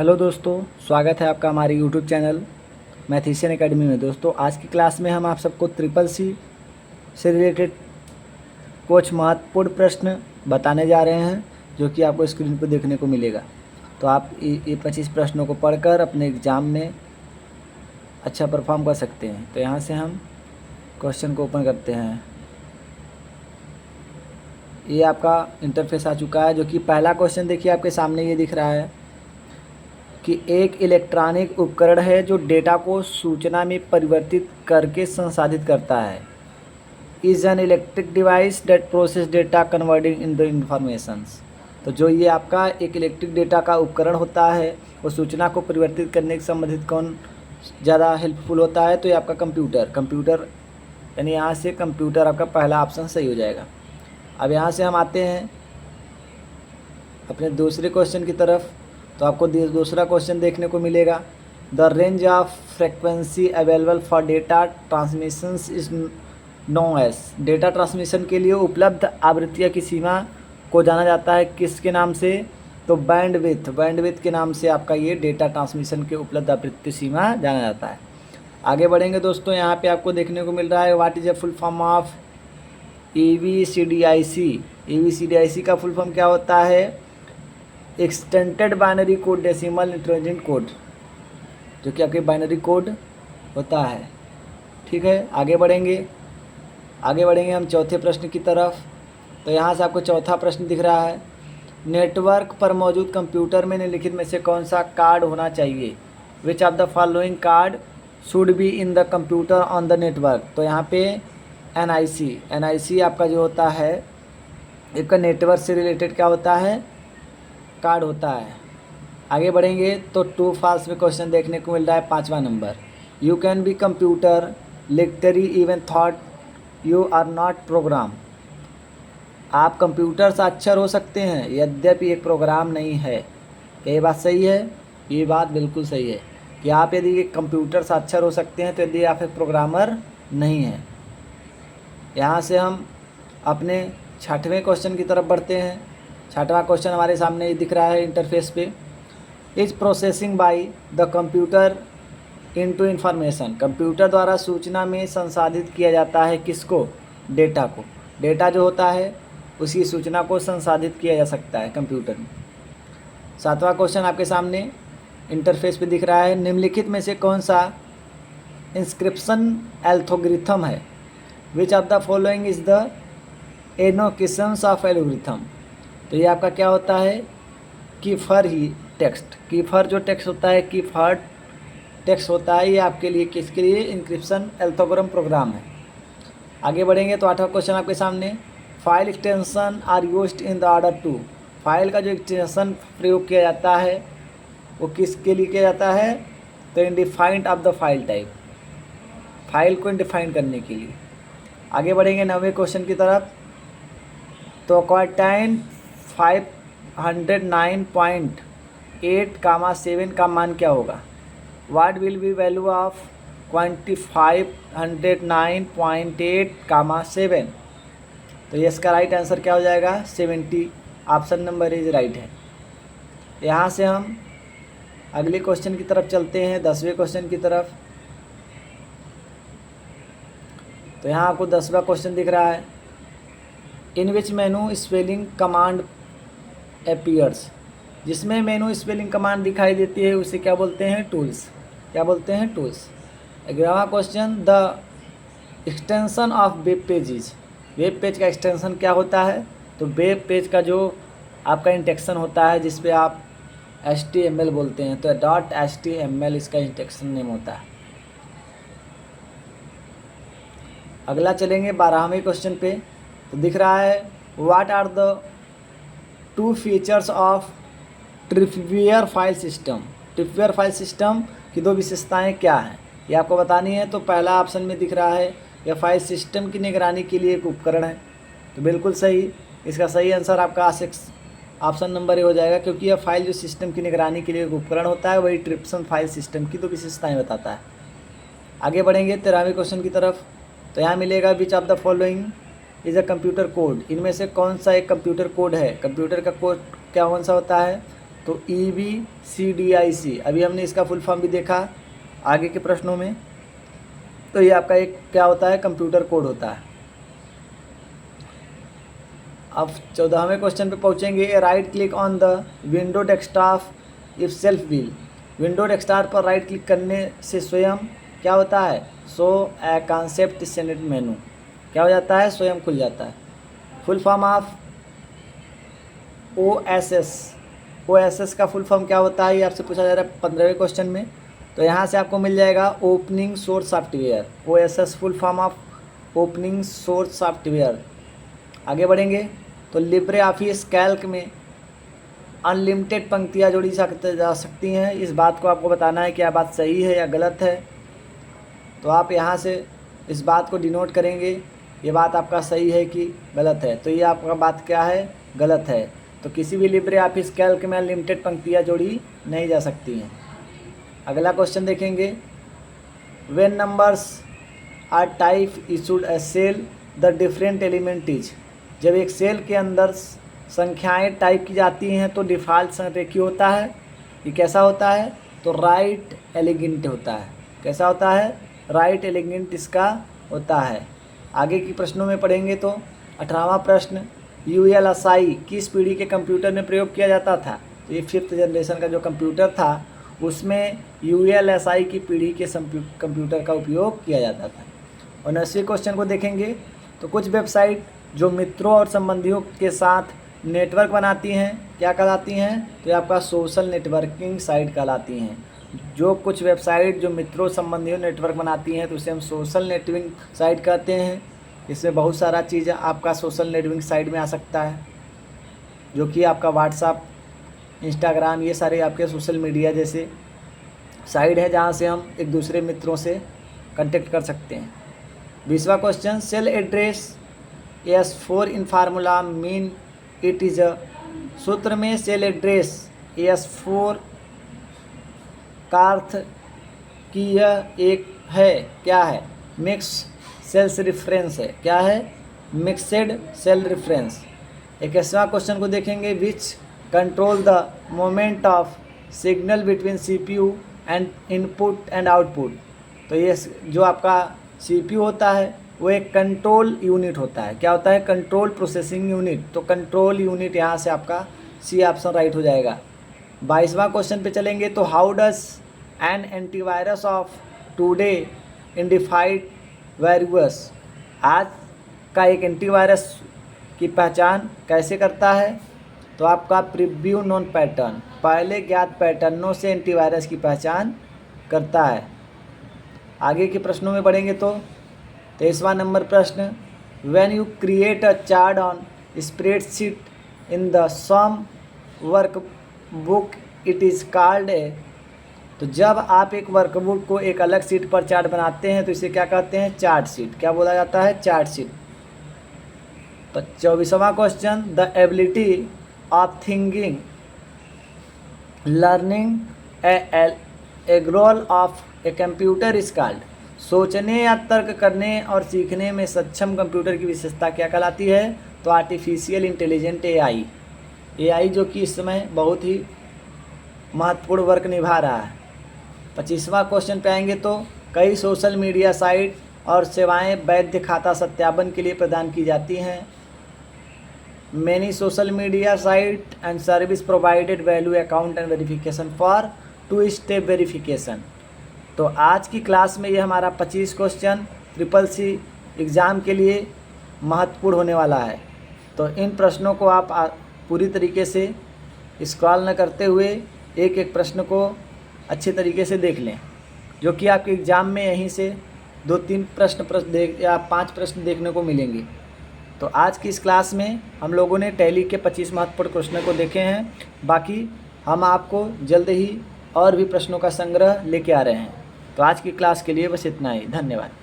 Hello दोस्तों, स्वागत है आपका हमारे यूट्यूब चैनल मैथेशियन एकेडमी में। दोस्तों, आज की क्लास में हम आप सबको ट्रिपल सी से रिलेटेड कुछ महत्वपूर्ण प्रश्न बताने जा रहे हैं, जो कि आपको स्क्रीन पर देखने को मिलेगा। तो आप ये 25 प्रश्नों को पढ़कर अपने एग्ज़ाम में अच्छा परफॉर्म कर सकते हैं। तो यहाँ से हम क्वेश्चन को ओपन करते हैं। ये आपका इंटरफेस आ चुका है, जो कि पहला क्वेश्चन देखिए आपके सामने ये दिख रहा है कि एक इलेक्ट्रॉनिक उपकरण है जो डेटा को सूचना में परिवर्तित करके संसाधित करता है। Is an electric device that process data converting in the informations. तो जो ये आपका एक इलेक्ट्रिक डेटा का उपकरण होता है, वो सूचना को परिवर्तित करने के संबंधित कौन ज़्यादा हेल्पफुल होता है? तो ये आपका कंप्यूटर यानी यहाँ से कंप्यूटर आपका पहला ऑप्शन सही हो जाएगा। अब यहाँ से हम आते हैं अपने दूसरे क्वेश्चन की तरफ। तो आपको दूसरा क्वेश्चन देखने को मिलेगा, the range of frequency available for data transmissions is known as. Data transmission के लिए उपलब्ध आवृत्तियों की सीमा को जाना जाता है किसके नाम से? तो बैंडविड्थ के नाम से आपका ये डेटा ट्रांसमिशन के उपलब्ध आवृत्ति सीमा जाना जाता है। आगे बढ़ेंगे दोस्तों, यहाँ पे आपको देखने को मिल रहा है what is a full form of EVCDIC। EVCDIC का फुल फॉर्म क्या होता है? Extended binary code decimal intelligent code, जो कि आपके बाइनरी कोड होता है। ठीक है, आगे बढ़ेंगे हम चौथे प्रश्न की तरफ। तो यहाँ से आपको चौथा प्रश्न दिख रहा है, नेटवर्क पर मौजूद कंप्यूटर में निम्नलिखित में से कौन सा कार्ड होना चाहिए? विच of the following card should be in the computer on the network. तो यहाँ पे NIC आपका जो होता है, इसका नेटवर्क से रिलेटेड क्या होता है? कार्ड होता है। आगे बढ़ेंगे तो ट्रू फॉल्स में क्वेश्चन देखने को मिल रहा है 5वां number, you can be computer literary even thought you are not program. आप कंप्यूटर साक्षर हो सकते हैं यद्यपि एक प्रोग्राम नहीं है। क्या ये बात सही है? ये बात बिल्कुल सही है कि आप यदि कंप्यूटर साक्षर हो सकते हैं तो यदि आप एक प्रोग्रामर नहीं हैं। यहाँ से हम अपने 6वें क्वेश्चन की तरफ बढ़ते हैं। 6वां क्वेश्चन हमारे सामने दिख रहा है इंटरफेस पे, is processing by the computer into information. Computer द्वारा सूचना में संसाधित किया जाता है किसको? डेटा को। डेटा जो होता है उसी सूचना को संसाधित किया जा सकता है कंप्यूटर में। 7वां क्वेश्चन आपके सामने इंटरफेस पे दिख रहा है, निम्नलिखित में से कौन सा इंस्क्रिप्शन एल्गोरिथम है? Which of the following is the annotations of algorithm. तो ये आपका क्या होता है? कीफर ही टेक्स्ट। कीफर जो टेक्स्ट होता है, कीफर टेक्स्ट होता है, ये आपके लिए किसके लिए? इंक्रिप्शन एल्गोरिथम प्रोग्राम है। आगे बढ़ेंगे तो 8वां क्वेश्चन आपके सामने, file extension are used in the order to. File का जो एक्सटेंशन प्रयोग किया जाता है वो किसके लिए किया जाता है? तो identified of the file type, file को इंडिफाइंड करने के लिए। आगे बढ़ेंगे 9वें क्वेश्चन की तरफ। तो क्वार्टाइन 509.8, 7 का मान क्या होगा? What will be value of 2509.8, 7? तो ये इसका राइट आंसर क्या हो जाएगा? 70। ऑप्शन नंबर इज राइट है। यहाँ से हम अगले क्वेश्चन की तरफ चलते हैं, 10वें क्वेश्चन की तरफ। तो यहाँ आपको 10वां क्वेश्चन दिख रहा है, इन विच मेनू स्पेलिंग कमांड अपीयर्स। जिसमें मेनू स्पेलिंग कमांड दिखाई देती है उसे क्या बोलते हैं? टूल्स। क्या बोलते हैं? टूल्स। 11वां question, the extension of web pages. Web page का एक्सटेंशन क्या होता है? तो वेब पेज का जो आपका इंटेक्शन होता है जिस पे आप HTML बोलते हैं, तो .html इसका इंटेक्शन नेम होता है। अगला चलेंगे 12वें क्वेश्चन पे। तो दिख रहा है, what are the 2 features of Tripwire file system. Tripwire file system की 2 विशेषताएं क्या हैं, ये आपको बतानी है। तो पहला ऑप्शन में दिख रहा है, यह फाइल सिस्टम की निगरानी के लिए एक उपकरण है। तो बिल्कुल सही, इसका सही आंसर आपका ऑप्शन नंबर ए हो जाएगा, क्योंकि यह फाइल जो सिस्टम की निगरानी के लिए एक उपकरण होता है वही ट्रिप्सन फाइल सिस्टम की 2 विशेषताएं बताता है। आगे बढ़ेंगे 13वें क्वेश्चन की तरफ। तो यहाँ मिलेगा, विच of the following is a computer code. इनमें से कौन सा एक कंप्यूटर कोड है? कंप्यूटर का कोड क्या कौन सा होता है? तो EBCDIC, अभी हमने इसका फुल फॉर्म भी देखा आगे के प्रश्नों में। तो ये आपका एक क्या होता है, कंप्यूटर कोड होता है। अब 14वें क्वेश्चन पे पहुँचेंगे। Right click on the window desktop if self will. Window desktop पर राइट क्लिक करने से स्वयं क्या होता है, शो ए कॉन्सेप्ट सेलेक्ट मेनू, क्या हो जाता है, स्वयं खुल जाता है। Full form of OSS। OSS का फुल फॉर्म क्या होता है, ये आपसे पूछा जा रहा है 15वें क्वेश्चन में। तो यहाँ से आपको मिल जाएगा opening source software. OSS full form of opening source software. आगे बढ़ेंगे तो लिब्रे ऑफिस कैल्क में अनलिमिटेड पंक्तियाँ जोड़ी जा सकती हैं। इस बात को आपको बताना है क्या बात सही है या गलत है। तो आप यहाँ से इस बात को डिनोट करेंगे, ये बात आपका सही है कि गलत है। तो ये आपका बात क्या है, गलत है। तो किसी भी लिब्रे ऑफिस कैल्क में अनलिमिटेड पंक्तियाँ जोड़ी नहीं जा सकती हैं। अगला क्वेश्चन देखेंगे। When numbers are type issued a cell the different element is. जब एक सेल के अंदर संख्याएं टाइप की जाती हैं तो डिफ़ॉल्ट संरेखीय होता है। ये कैसा होता है, तो राइट एलिगेंट होता है। कैसा होता है, राइट एलिगेंट इसका होता है। आगे के प्रश्नों में पढ़ेंगे तो 18वां प्रश्न, ULSI किस पीढ़ी के कंप्यूटर में प्रयोग किया जाता था। तो ये 5th जनरेशन का जो कंप्यूटर था उसमें ULSI की पीढ़ी के कंप्यूटर का उपयोग किया जाता था। 19वें क्वेश्चन को देखेंगे तो कुछ वेबसाइट जो मित्रों और संबंधियों के साथ नेटवर्क बनाती हैं क्या कहलाती हैं, तो ये आपका सोशल नेटवर्किंग साइट कहलाती हैं। जो कुछ वेबसाइट जो मित्रों संबंधियों नेटवर्क बनाती हैं तो उसे हम सोशल नेटवर्किंग साइट कहते हैं। इसमें बहुत सारा चीज़ आपका सोशल नेटवर्किंग साइट में आ सकता है, जो कि आपका व्हाट्सअप, इंस्टाग्राम, ये सारे आपके सोशल मीडिया जैसे साइट है जहाँ से हम एक दूसरे मित्रों से कांटेक्ट कर सकते हैं। 20वां question, cell address S4 in formula mean it is a. सूत्र में सेल एड्रेस S4 का अर्थ कि यह एक है, क्या है, मिक्स सेल्स रेफरेंस है। क्या है, मिक्सड सेल रेफरेंस। 21वां क्वेश्चन को देखेंगे। Which control the moment of signal between CPU and input and output. तो ये जो आपका CPU होता है वो एक कंट्रोल यूनिट होता है। क्या होता है, कंट्रोल प्रोसेसिंग यूनिट। तो कंट्रोल यूनिट यहाँ से आपका C ऑप्शन राइट हो जाएगा। 22वां क्वेश्चन पे चलेंगे तो how does N antivirus of today identified virus. आज का एक एंटीवायरस की पहचान कैसे करता है, तो आपका प्रीव्यू नॉन पैटर्न, पहले ज्ञात पैटर्नों से एंटीवायरस की पहचान करता है। आगे के प्रश्नों में बढ़ेंगे तो 23वां नंबर प्रश्न, when you create a chart on spreadsheet in the some work book it is called a. तो जब आप एक वर्कबुक को एक अलग सीट पर चार्ट बनाते हैं तो इसे क्या कहते हैं, चार्ट शीट। क्या बोला जाता है, चार्ट शीट। तो 24वां question, the ability of thinking learning a role of a computer is called. सोचने या तर्क करने और सीखने में सक्षम कंप्यूटर की विशेषता क्या कहलाती है, तो आर्टिफिशियल इंटेलिजेंट AI जो कि इस समय बहुत ही महत्वपूर्ण वर्क निभा रहा है। 25वां क्वेश्चन पे आएंगे तो कई सोशल मीडिया साइट और सेवाएं वैध खाता सत्यापन के लिए प्रदान की जाती हैं। Many social media site and service provided value account and verification for 2 step verification. तो आज की क्लास में ये हमारा 25 क्वेश्चन SSC एग्ज़ाम के लिए महत्वपूर्ण होने वाला है। तो इन प्रश्नों को आप पूरी तरीके से स्क्रॉल न करते हुए एक एक प्रश्न को अच्छे तरीके से देख लें, जो कि आपके एग्ज़ाम में यहीं से 2-3 प्रश्न या 5 प्रश्न देखने को मिलेंगे। तो आज की इस क्लास में हम लोगों ने टैली के 25 महत्वपूर्ण प्रश्नों को देखे हैं। बाकी हम आपको जल्द ही और भी प्रश्नों का संग्रह लेके आ रहे हैं। तो आज की क्लास के लिए बस इतना ही। धन्यवाद।